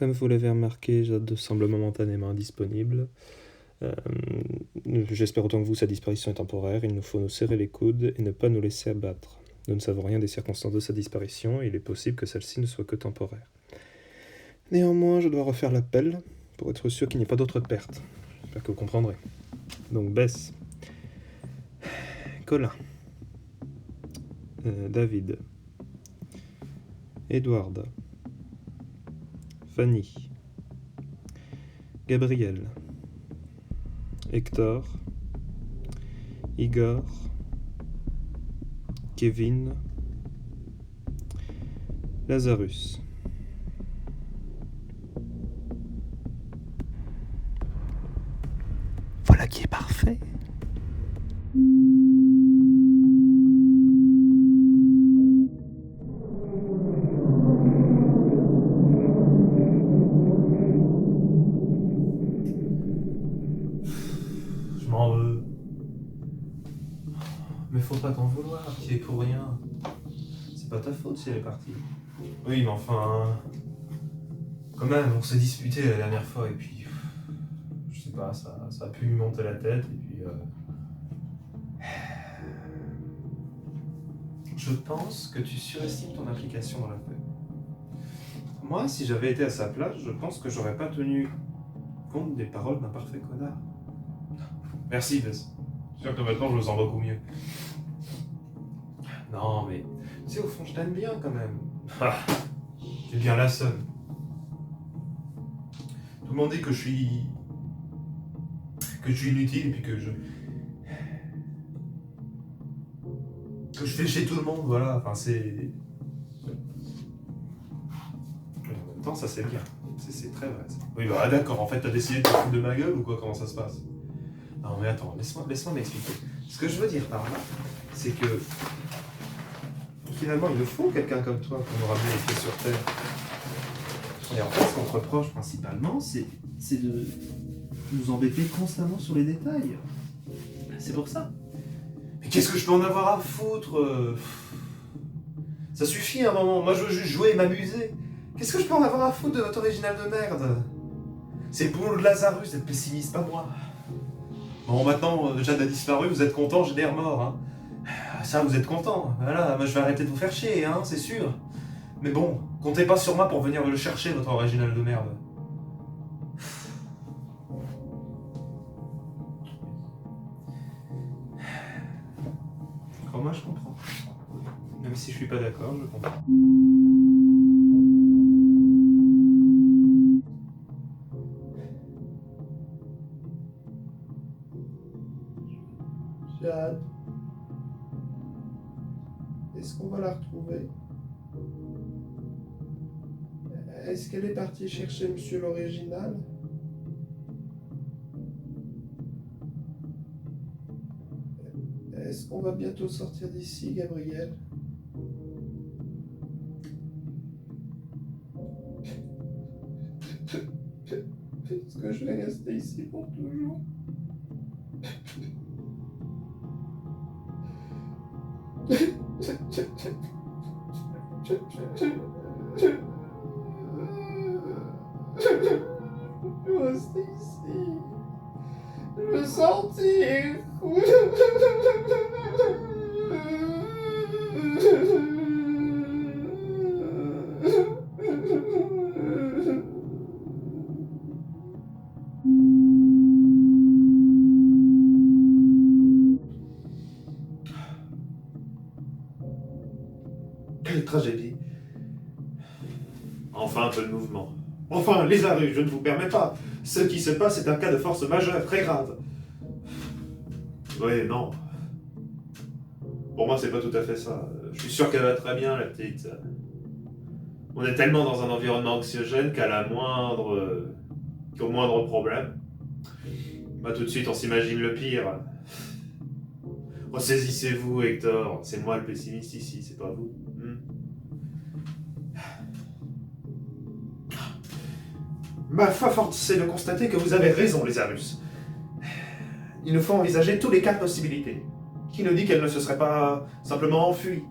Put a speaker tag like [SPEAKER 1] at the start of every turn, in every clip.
[SPEAKER 1] Comme vous l'avez remarqué, Jade semble momentanément indisponible. J'espère autant que vous, sa disparition est temporaire. Il nous faut nous serrer les coudes et ne pas nous laisser abattre. Nous ne savons rien des circonstances de sa disparition et il est possible que celle-ci ne soit que temporaire. Néanmoins, je dois refaire l'appel pour être sûr qu'il n'y ait pas d'autres pertes. J'espère que vous comprendrez. Donc, Bess, Colin, David, Edward, Fanny, Gabriel, Hector, Igor, Kevin, Lazarus. Voilà qui est parfait.
[SPEAKER 2] Je m'en veux. Mais faut pas t'en vouloir, tu es pour rien. C'est pas ta faute si elle est partie. Oui, mais enfin... Quand même, on s'est disputé la dernière fois et puis... Je sais pas, ça a pu lui monter la tête et puis... Je pense que tu surestimes ton implication dans l'affaire. Moi, si j'avais été à sa place, je pense que j'aurais pas tenu compte des paroles d'un parfait connard. Merci, Bess. C'est sûr que maintenant, je me sens beaucoup mieux. Non, mais... Tu sais, au fond, je t'aime bien, quand même. Ah, j'ai bien la seule. Tout le monde dit que je suis... inutile et puis que je fais chez tout le monde, voilà. Enfin, c'est... Mais en même temps, ça, c'est bien. C'est très vrai, ça. Oui, bah d'accord, en fait, t'as décidé de te foutre de ma gueule ou quoi? Comment ça se passe? Non, mais attends, laisse-moi m'expliquer. Ce que je veux dire par là, c'est que... Finalement, il nous faut quelqu'un comme toi pour nous ramener les pieds sur terre. Et en fait, ce qu'on te reproche principalement, c'est de nous embêter constamment sur les détails. C'est pour ça. Mais qu'est-ce que je peux en avoir à foutre? Ça suffit à un moment. Moi, je veux juste jouer et m'amuser. Qu'est-ce que je peux en avoir à foutre de votre original de merde? C'est pour le Lazarus d'être pessimiste, pas moi. Bon, maintenant, Jade a disparu, vous êtes content, j'ai l'air mort, hein. Ça, vous êtes content. Voilà, moi je vais arrêter de vous faire chier, hein, c'est sûr. Mais bon, comptez pas sur moi pour venir le chercher, votre original de merde. Moi, je comprends. Même si je suis pas d'accord, je comprends.
[SPEAKER 3] Jade. Est-ce qu'on va la retrouver? Est-ce qu'elle est partie chercher Monsieur l'Original? Est-ce qu'on va bientôt sortir d'ici, Gabriel? Est-ce que je vais rester ici pour toujours? Je veux rester ici. Je veux sortir.
[SPEAKER 2] Quelle tragédie. Enfin un peu de mouvement. Enfin, les arrêts, je ne vous permets pas. Ce qui se passe est un cas de force majeure, très grave. Oui, non. Pour moi, c'est pas tout à fait ça. Je suis sûr qu'elle va très bien, la petite. On est tellement dans un environnement anxiogène qu'au moindre problème, bah tout de suite on s'imagine le pire. Ressaisissez-vous, Hector. C'est moi le pessimiste ici, c'est pas vous. Ma foi force est de constater que vous avez raison, les Arus. Il nous faut envisager tous les cas de possibilités. Qui nous dit qu'elle ne se serait pas simplement enfuie?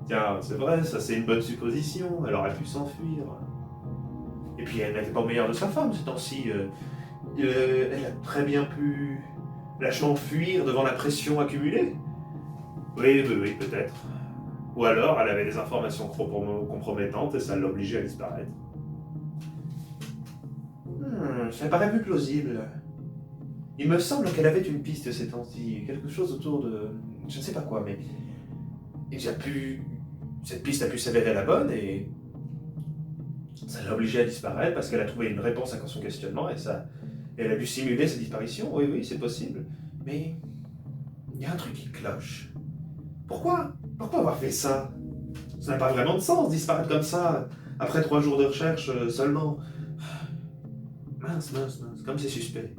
[SPEAKER 2] Tiens, c'est vrai, ça c'est une bonne supposition, elle aurait pu s'enfuir. Et puis elle n'était pas meilleure de sa femme ces temps-ci. Elle a très bien pu lâchement fuir devant la pression accumulée. Oui, peut-être. Ou alors elle avait des informations compromettantes et ça l'obligeait à disparaître. Ça paraît plus plausible. Il me semble qu'elle avait une piste ces temps-ci, quelque chose autour de... je ne sais pas quoi, mais... cette piste a pu s'avérer la bonne et... ça l'a obligée à disparaître parce qu'elle a trouvé une réponse à son questionnement et elle a dû simuler sa disparition. Oui, c'est possible. Mais... il y a un truc qui cloche. Pourquoi avoir fait ça? Ça n'a pas vraiment de sens, disparaître comme ça, après 3 jours de recherche seulement. Mince, comme c'est suspect.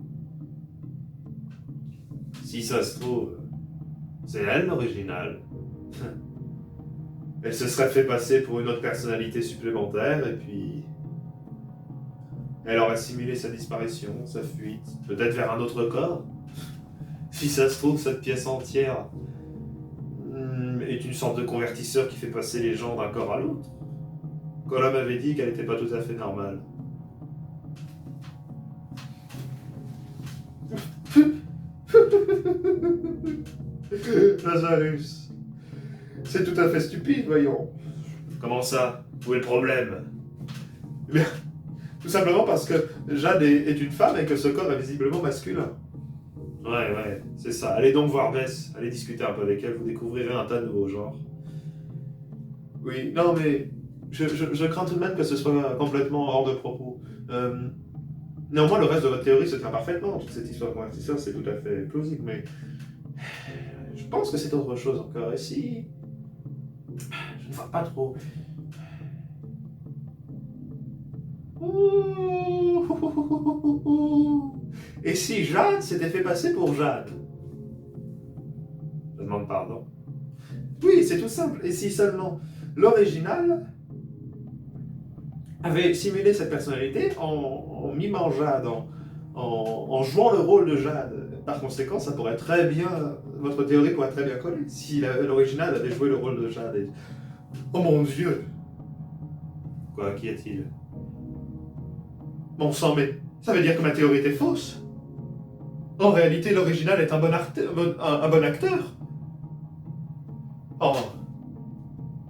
[SPEAKER 2] Si ça se trouve, c'est elle l'original. Elle se serait fait passer pour une autre personnalité supplémentaire et puis... elle aurait simulé sa disparition, sa fuite, peut-être vers un autre corps. Si ça se trouve, cette pièce entière est une sorte de convertisseur qui fait passer les gens d'un corps à l'autre. Colomb avait dit qu'elle n'était pas tout à fait normale. Lazarus, c'est tout à fait stupide, voyons. Comment ça? Où est le problème? Eh bien, tout simplement parce que Jade est une femme et que ce corps est visiblement masculin. Ouais, c'est ça. Allez donc voir Bess, allez discuter un peu avec elle, vous découvrirez un tas de nouveaux genres. Oui, non mais je crains tout de même que ce soit complètement hors de propos. Néanmoins, le reste de votre théorie se tient parfaitement. Toute cette histoire de convertisseur, c'est tout à fait plausible, mais je pense que c'est autre chose encore. Et si... je ne vois pas trop. Et si Jade s'était fait passer pour Jade? Je demande pardon. Oui, c'est tout simple. Et si seulement l'original avait simulé cette personnalité en mimant Jade, en jouant le rôle de Jade. Par conséquent, ça pourrait très bien... votre théorie pourrait très bien coller. Si l'original avait joué le rôle de Jade. Et... oh mon Dieu! Quoi, qu'y a-t-il? Bon sang, mais ça veut dire que ma théorie était fausse. En réalité, l'original est un bon acteur. Oh,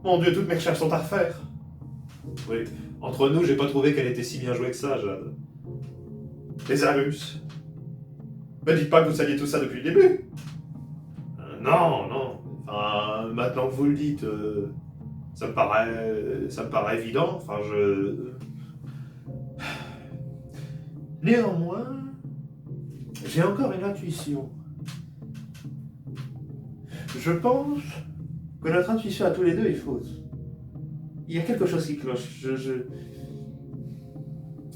[SPEAKER 2] mon Dieu, toutes mes recherches sont à refaire. Oui, entre nous, j'ai pas trouvé qu'elle était si bien jouée que ça, Jade. Lazarus. Me dites pas que vous saviez tout ça depuis le début. Non. Enfin, maintenant que vous le dites, ça me paraît évident. Enfin, Néanmoins, j'ai encore une intuition. Je pense que notre intuition à tous les deux est fausse. Il y a quelque chose qui cloche.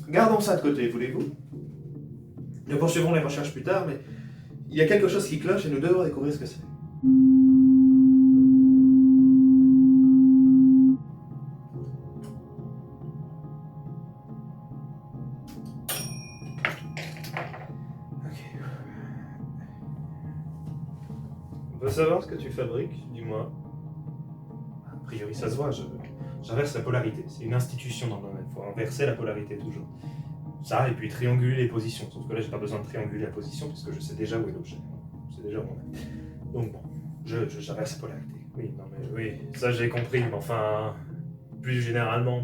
[SPEAKER 2] Gardons ça de côté, voulez-vous? Nous poursuivrons les recherches plus tard, mais il y a quelque chose qui cloche et nous devons découvrir ce que c'est. On peut savoir ce que tu fabriques, dis-moi. A priori, ça se voit, j'inverse la polarité. C'est une institution dans le domaine. Il faut inverser la polarité toujours. Ça, et puis trianguler les positions. Sauf que là, j'ai pas besoin de trianguler la position, puisque je sais déjà où est l'objet. Je sais déjà où on est. Donc bon, j'inverse la polarité. Oui, non mais oui, ça j'ai compris, mais enfin, plus généralement,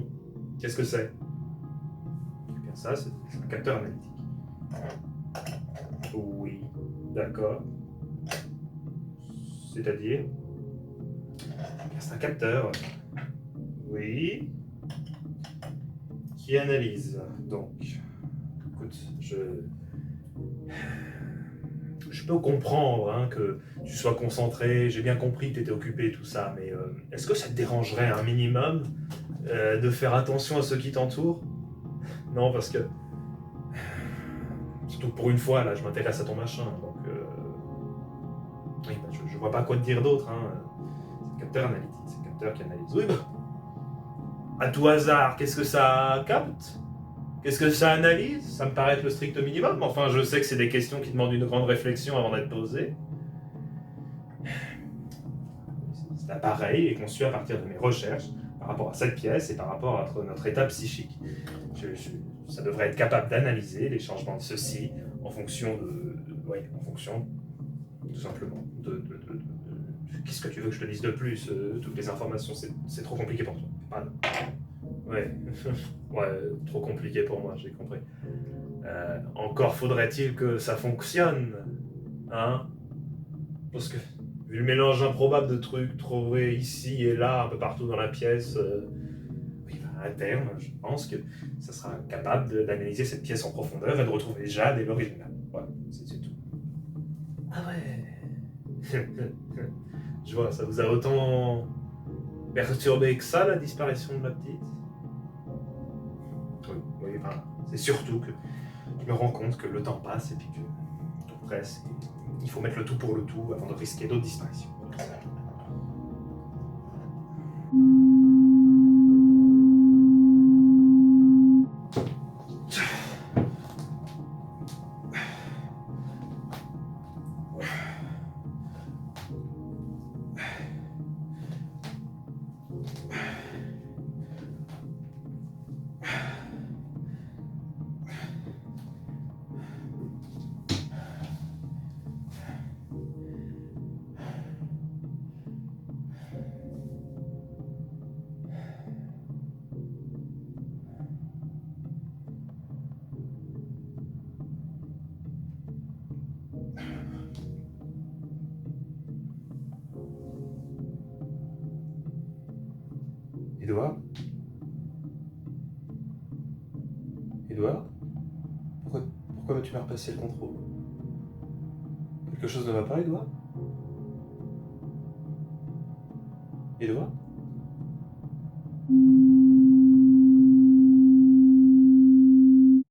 [SPEAKER 2] qu'est-ce que c'est? Eh bien ça, c'est un capteur analytique. Oui, d'accord. C'est-à-dire? C'est un capteur. Oui. Qui analyse, donc. Écoute, je peux comprendre hein, que tu sois concentré, j'ai bien compris que tu étais occupé et tout ça, mais est-ce que ça te dérangerait un minimum de faire attention à ceux qui t'entourent? Non, parce que... surtout pour une fois, là, je m'intéresse à ton machin, donc... oui, bah, je vois pas quoi te dire d'autre, hein. C'est un capteur analytique, c'est un capteur qui analyse. Oui, bah... à tout hasard, qu'est-ce que ça capte? Qu'est-ce que ça analyse? Ça me paraît être le strict minimum. Enfin, je sais que c'est des questions qui demandent une grande réflexion avant d'être posées.
[SPEAKER 1] Cet appareil est conçu à partir de mes recherches par rapport à cette pièce et par rapport à notre état psychique. Ça devrait être capable d'analyser les changements de ceci en fonction en fonction, tout simplement, qu'est-ce que tu veux que je te dise de plus? Toutes les informations, c'est trop compliqué pour toi. Pardon. Ouais, ouais, trop compliqué pour moi, j'ai compris. Encore faudrait-il que ça fonctionne, hein? Parce que, vu le mélange improbable de trucs trouvés ici et là, un peu partout dans la pièce, à terme, je pense que ça sera capable d'analyser cette pièce en profondeur et de retrouver Jade et l'original. Voilà, c'est tout. Ah ouais. Je vois, ça vous a autant perturbé que ça, la disparition de ma petite? Oui, enfin, c'est surtout que je me rends compte que le temps passe et puis que tout presse. Il faut mettre le tout pour le tout avant de risquer d'autres disparitions. Édouard? Édouard? Pourquoi veux-tu me repasser le contrôle? Quelque chose ne va pas, Édouard? Édouard?